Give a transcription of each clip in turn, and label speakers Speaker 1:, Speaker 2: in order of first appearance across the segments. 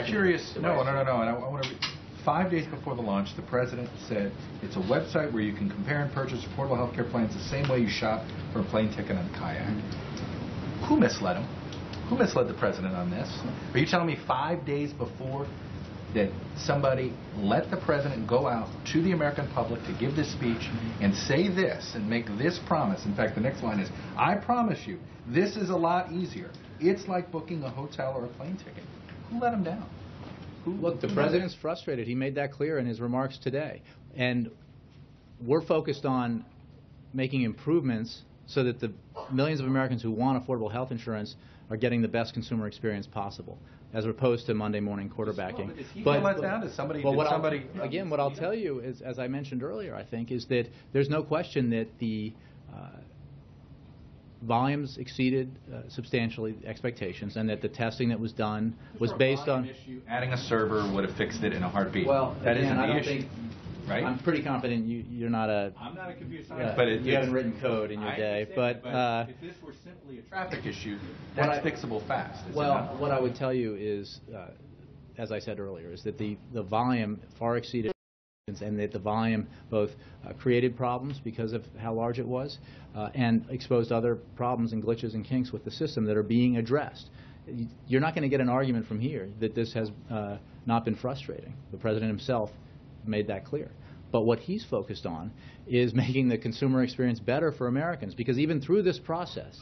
Speaker 1: curious. No. And I want to. 5 days before the launch, the president said it's a website where you can compare and purchase affordable health care plans the same way you shop for a plane ticket on a kayak. Who misled him? Who misled the president on this? Are you telling me 5 days before that somebody let the president go out to the American public to give this speech and say this and make this promise? In fact, the next line is, I promise you, this is a lot easier. It's like booking a hotel or a plane ticket. Who let him down?
Speaker 2: Look, the president's frustrated. He made that clear in his remarks today. And we're focused on making improvements so that the millions of Americans who want affordable health insurance are getting the best consumer experience possible, as opposed to Monday morning quarterbacking.
Speaker 1: But let down to somebody.
Speaker 2: Well, what I'll tell you is, as I mentioned earlier, I think, is that there's no question that the volumes exceeded substantially expectations, and that the testing that was done was based on
Speaker 1: adding a server would have fixed it in a heartbeat.
Speaker 2: Well,
Speaker 1: that
Speaker 2: again,
Speaker 1: isn't
Speaker 2: I
Speaker 1: the
Speaker 2: don't
Speaker 1: issue,
Speaker 2: think,
Speaker 1: right?
Speaker 2: I'm pretty confident you're not a.
Speaker 1: I'm not a computer scientist, but
Speaker 2: you haven't written code in your day. But
Speaker 1: if this were simply a traffic issue, that's fixable fast.
Speaker 2: Well, what I would tell you is, as I said earlier, is that the volume far exceeded. And that the volume both created problems because of how large it was and exposed other problems and glitches and kinks with the system that are being addressed. You're not going to get an argument from here that this has not been frustrating. The president himself made that clear. But what he's focused on is making the consumer experience better for Americans, because even through this process,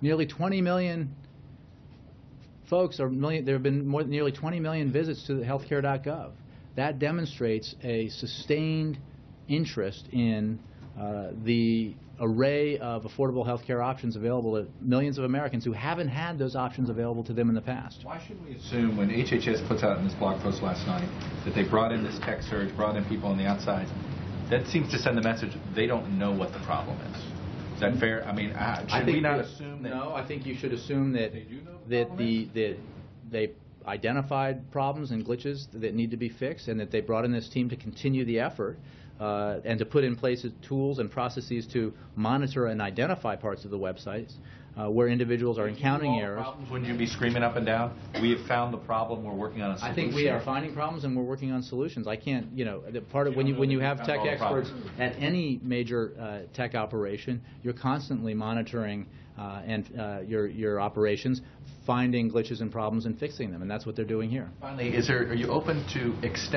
Speaker 2: nearly 20 million folks, there have been nearly 20 million visits to the healthcare.gov. That demonstrates a sustained interest in the array of affordable health care options available to millions of Americans who haven't had those options available to them in the past.
Speaker 1: Why shouldn't we assume, when HHS puts out in this blog post last night that they brought in this tech surge, brought in people on the outside, that seems to send the message they don't know what the problem is. Is that fair? I mean, should we not assume that?
Speaker 2: No, I think you should assume that they identified problems and glitches that need to be fixed, and that they brought in this team to continue the effort and to put in place tools and processes to monitor and identify parts of the websites where individuals are encountering errors.
Speaker 1: Wouldn't you be screaming up and down, we have found the problem, we're working on a solution?
Speaker 2: I think we are finding problems and we're working on solutions. I can't, part of when you have tech experts at any major tech operation, you're constantly monitoring your operations, finding glitches and problems and fixing them, and that's what they're doing here.
Speaker 1: Finally, are you open to extend